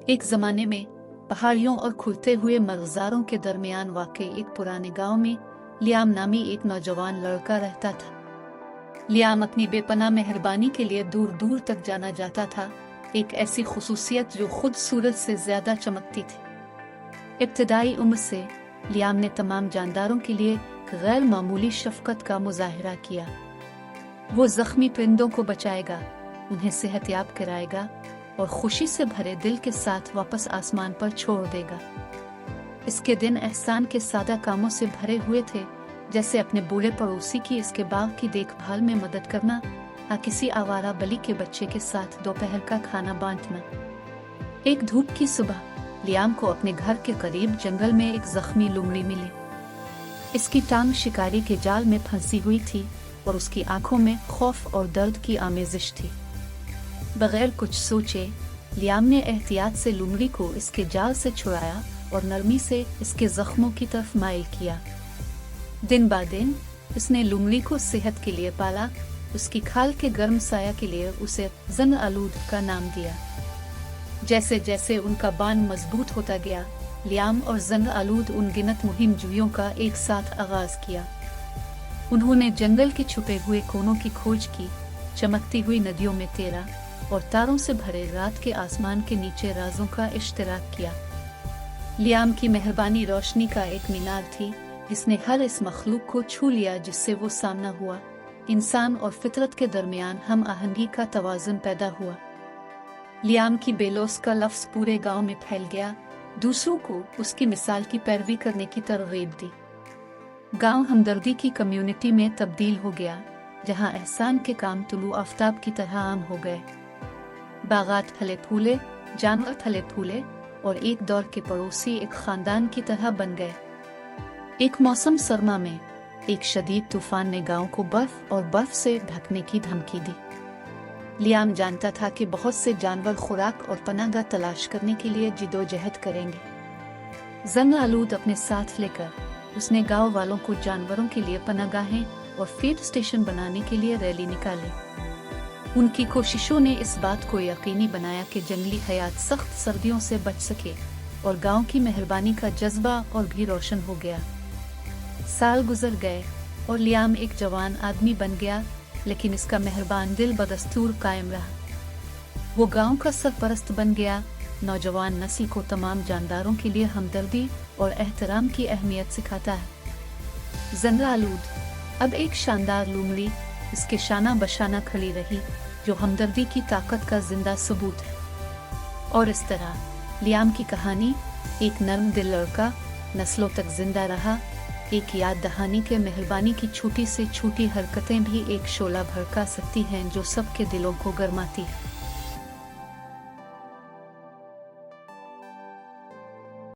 एक ज़माने में पहाड़ियों और खुलते हुए मज़ारों के दरमियान वाक़ई एक पुराने गांव में लियाम नामी एक नौजवान लड़का रहता था। लियाम अपनी बेपनाह मेहरबानी के लिए दूर दूर तक जाना जाता था, एक ऐसी खुसूसियत जो खुद सूरज से ज़्यादा चमकती थी। इब्तदाई उम्र से लियाम ने तमाम जानदारों के लिए गैर मामूली शफ़क़त का मुज़ाहिरा किया। वो ज़ख्मी परिंदों को बचाएगा, उन्हें सेहतयाब कराएगा और खुशी से भरे दिल के साथ वापस आसमान पर छोड़ देगा। इसके दिन एहसान के सादा कामों से भरे हुए थे, जैसे अपने बूढ़े पड़ोसी की इसके बाग की देखभाल में मदद करना या किसी आवारा बली के बच्चे के साथ दोपहर का खाना बांटना। एक धूप की सुबह लियाम को अपने घर के करीब जंगल में एक जख्मी लोमड़ी मिली। इसकी टांग शिकारी के जाल में फंसी हुई थी और उसकी आंखों में खौफ और दर्द की आमेजिश थी। बगैर कुछ सोचे लियाम ने एहतियात से लोमड़ी को इसके जाल से छुड़ाया और नरमी से इसके जख्मों की तरफ माइल किया। दिन ब दिन उसने लोमड़ी को सेहत के लिए पाला, उसकी खाल के गर्म साया के लिए उसे जन आलूद का नाम दिया। जैसे जैसे उनका बांध मजबूत होता गया, लियाम और जन आलूद उन गिनत मुहिम जुइयों का एक साथ आगाज किया। उन्होंने जंगल के छुपे हुए कोनों की खोज की, चमकती हुई नदियों में तैरा और तारों से भरे रात के आसमान के नीचे राजों का इश्तराक किया। लियाम की मेहरबानी रोशनी का एक मीनार थी, जिसने हर इस मखलूक को छू लिया जिससे वो सामना हुआ। इंसान और फितरत के दरमियान हम आहंगी का तवाज़ुन पैदा हुआ। लियाम की बेलौस का लफ्ज़ पूरे गांव में फैल गया, दूसरों को उसकी मिसाल की पैरवी करने की तरगीब दी। गांव हमदर्दी की कम्युनिटी में तब्दील हो गया, जहां एहसान के काम तुलू आफ्ताब की तरह आम हो गए। बागात फले फूले, जानवर फले फूले और एक दौर के पड़ोसी एक खानदान की तरह बन गए। एक मौसम सरमा में एक शदीद तूफान ने गांव को बर्फ और बर्फ से ढकने की धमकी दी। लियाम जानता था कि बहुत से जानवर खुराक और पनाहगाह तलाश करने के लिए जिदोजहद करेंगे। जंग आलूद अपने साथ लेकर उसने गांव वालों को जानवरों के लिए पनाहगाहें और फीड स्टेशन बनाने के लिए रैली निकाली। उनकी कोशिशों ने इस बात को यकीनी बनाया कि जंगली हयात सख्त सर्दियों से बच सके और गांव की मेहरबानी का जज्बा और भी रोशन हो गया। साल गुजर गए और लियाम एक जवान आदमी बन गया, लेकिन इसका मेहरबान दिल बदस्तूर कायम रहा। वो गांव का सरपरस्त बन गया, नौजवान नस्ल को तमाम जानदारों के लिए हमदर्दी और एहतराम की अहमियत सिखाता है। जंग आलूद अब एक शानदार लोमड़ी इसके शाना बशाना खड़ी रही, जो हमदर्दी की ताकत का जिंदा सबूत है। और इस तरह लियाम की कहानी एक नर्म दिल लड़का नस्लों तक जिंदा रहा। एक याद दहानी के मेहरबानी की छोटी से छोटी हरकतें भी एक शोला भड़का सकती हैं जो सबके दिलों को गरमाती है।